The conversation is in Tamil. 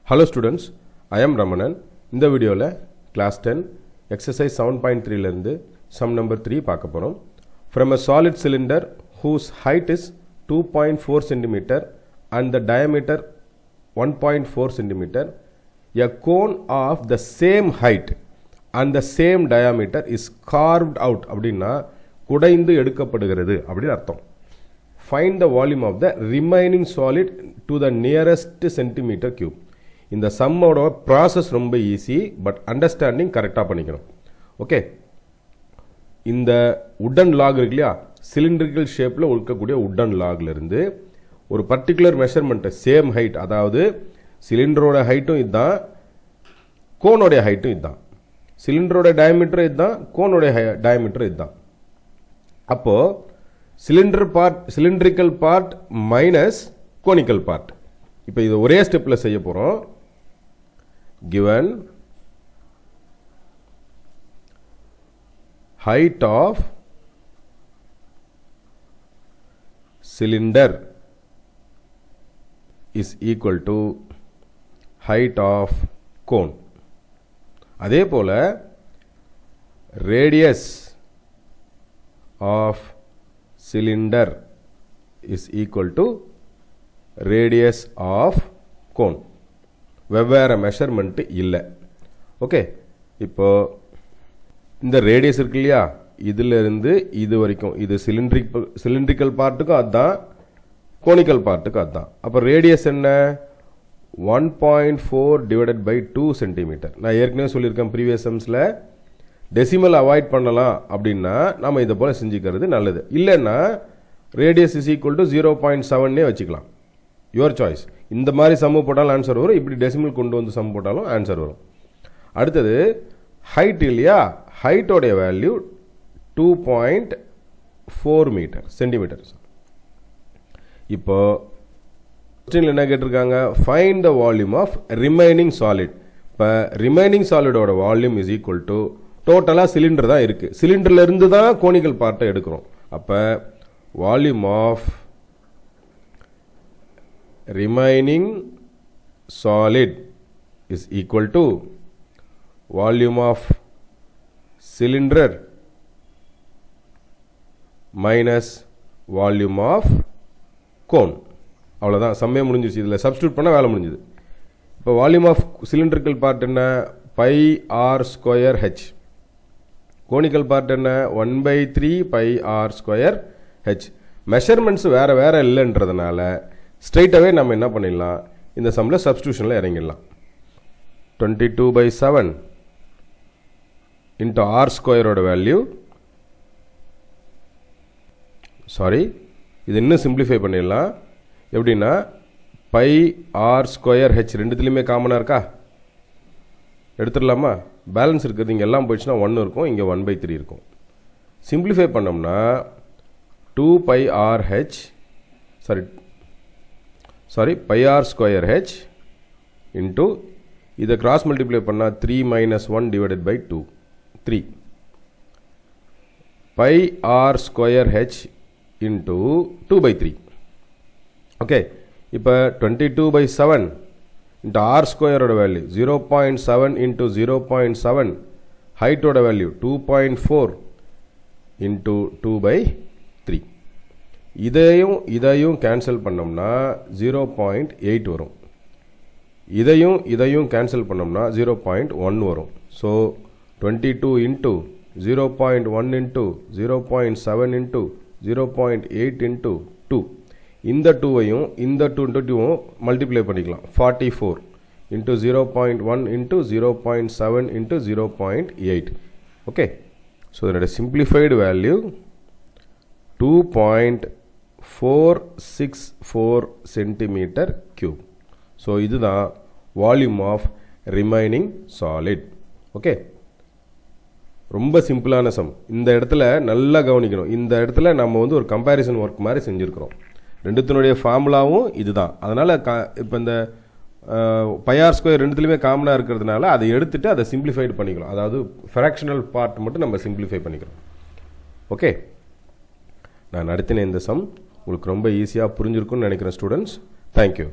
Hello students, I am Ramanan. இந்த வீடியோவில் class 10 exercise 7.3 லிருந்து sum number 3 பார்க்க போகிறோம். From a solid cylinder whose height is 2.4 cm and the diameter 1.4 cm, a cone of the same height and the same diameter is carved out அப்படின்னா குடைந்து எடுக்கப்படுகிறது அப்படின்னு அர்த்தம். Find the volume of the remaining solid to the nearest centimeter cube. இந்த சம்மோட ப்ராசஸ் ரொம்ப ஈஸி, பட் அண்டர்ஸ்டாண்டிங் கரெக்டாக பண்ணிக்கணும். ஓகே, இந்த உட்டன் லாக் இருக்கு இல்லையா, சிலிண்ட்ரிக்கல் ஷேப்பில் இருக்கக்கூடிய உட்டன் லாக்லேருந்து ஒரு பர்டிகுலர் மெஷர்மெண்ட்டு சேம் ஹைட், அதாவது சிலிண்டரோட ஹைட்டும் இதுதான், கோனோடைய ஹைட்டும் இதுதான், சிலிண்டரோட டயமீட்டரும் இதுதான், கோனோடைய டயமீட்டரும் இதுதான். அப்போது cylindrical part minus conical part. இப்போ இது ஒரே ஸ்டெப்பில் செய்ய போகிறோம். given height of cylinder is equal to height of cone. அதே போல radius of cylinder is equal to radius of cone. வெவ்வேறு மெஷர்மெண்ட்டு இல்லை. ஓகே, இப்போ இந்த ரேடியஸ் இருக்கு இல்லையா, இதிலிருந்து இது வரைக்கும் இது சிலிண்ட்ரிக்கல் பார்ட்டுக்கும் அதுதான், கோனிக்கல் பார்ட்டுக்கும் அதுதான். அப்போ ரேடியஸ் என்ன, 1.4 டிவைடட் பை 2 சென்டிமீட்டர். நான் ஏற்கனவே சொல்லியிருக்கேன் ப்ரீவியஸ் சம்ஸில், டெசிமல் அவாய்ட் பண்ணலாம் அப்படின்னா நம்ம இதை போல் செஞ்சுக்கிறது நல்லது. இல்லைன்னா ரேடியஸ் இஸ் ஈக்குவல் டு 0.7 வச்சுக்கலாம். Your choice. இந்த மாதிரி சம்மு போட்டாலும் ஆன்சர் வரும், இப்படி டெசிமல் கொண்டு வந்து சம் போட்டாலும் ஆன்சர் வரும். அடுத்தது ஹைட் இல்லையா, ஹைட்டோடைய வேல்யூ 2.4 சென்டிமீட்டர். இப்போ கொஸ்டின்ல என்ன கேட்டிருக்காங்க, find the volume of remaining solid. இப்போ ரிமைனிங் சாலிடோட வால்யூம் இஸ் ஈக்குவல் டு, டோட்டலாக சிலிண்டர் தான் இருக்குது, சிலிண்டர்ல இருந்து தான் கோனிக்கல் பார்ட்டை எடுக்கிறோம். அப்போ volume of remaining solid is equal to volume of cylinder minus volume of cone. அவ்வளோதான், சம்மே முடிஞ்சிச்சு. இதில் சப்ஸ்டியூட் பண்ண வேலை முடிஞ்சுது. இப்போ வால்யூம் ஆஃப் சிலிண்ட்ரிக்கல் பார்ட் என்ன, pi r square h. Conical part என்ன, 1/3 pi r square h. Measurements வேறு வேறு இல்லைன்றதுனால ஸ்ட்ரைட்டாகவே நம்ம என்ன பண்ணிடலாம், இந்த சம்மில் சப்ஸ்டியூஷனில் இறங்கிடலாம். 22/7 இன்ட்டு ஆர் ஸ்கொயரோட வேல்யூ, சாரி இது இன்னும் சிம்பிளிஃபை பண்ணிடலாம். எப்படின்னா பை ஆர் ஸ்கொயர் ஹெச் ரெண்டுத்துலேயுமே காமனாக இருக்கா, எடுத்துடலாமா. பேலன்ஸ் இருக்கிறது இங்கே எல்லாம் போயிடுச்சுன்னா 1 இருக்கும், இங்கே 1/3 இருக்கும். சிம்பிளிஃபை பண்ணோம்னா 2 pi r h pi r square h into இதை கிராஸ் மல்டிப்ளை பண்ணால் 3 - 1 divided by 2, 3 pi r square h into 2/3. Okay, இப்போ 22/7 இன்ட்டு ஆர் ஸ்கொயரோட வேல்யூ 0.7 இன்ட்டு 0.7, ஹைட்டோட வேல்யூ 2.4 இன்ட்டு 2/3. இதையும் கேன்சல் பண்ணோம்னா 0.8 வரும். இதையும் கேன்சல் பண்ணோம்னா 0.1 வரும். So 22 into 0.1 into 0.7 into 0.8 into 2, இந்த 2வையும் இந்த 2 மல்டிப்ளை பண்ணிக்கலாம். 44 into 0.1 into 0.7 into 0.8. Okay, so இதனுடைய simplified value 2.464 centimetre cube. So இதுதான் volume of remaining solid. Okay, ரொம்ப சிம்பிளான சம். இந்த இடத்துல நல்லா கவனிக்கணும். இந்த இடத்துல நம்ம ஒரு கம்பேரிசன் ஒர்க் மாதிரி செஞ்சுருக்கிறோம். ரெண்டுத்தினுடைய ஃபார்முலாவும் இதுதான். அதனால் இப்போ இந்த பைஆர் ஸ்கொயர் ரெண்டுத்துலையுமே காமனாக இருக்கிறதுனால அதை எடுத்துட்டு அதை சிம்பிளிஃபைடு பண்ணிக்கலாம். அதாவது ஃப்ராக்ஷனல் பார்ட் மட்டும் நம்ம சிம்பிளிஃபை பண்ணிக்கிறோம். ஓகே, நான் நடத்தின இந்த சம் உங்களுக்கு ரொம்ப ஈஸியாக புரிஞ்சிருக்குன்னு நினைக்கிறேன் ஸ்டூடெண்ட்ஸ். தேங்க்யூ.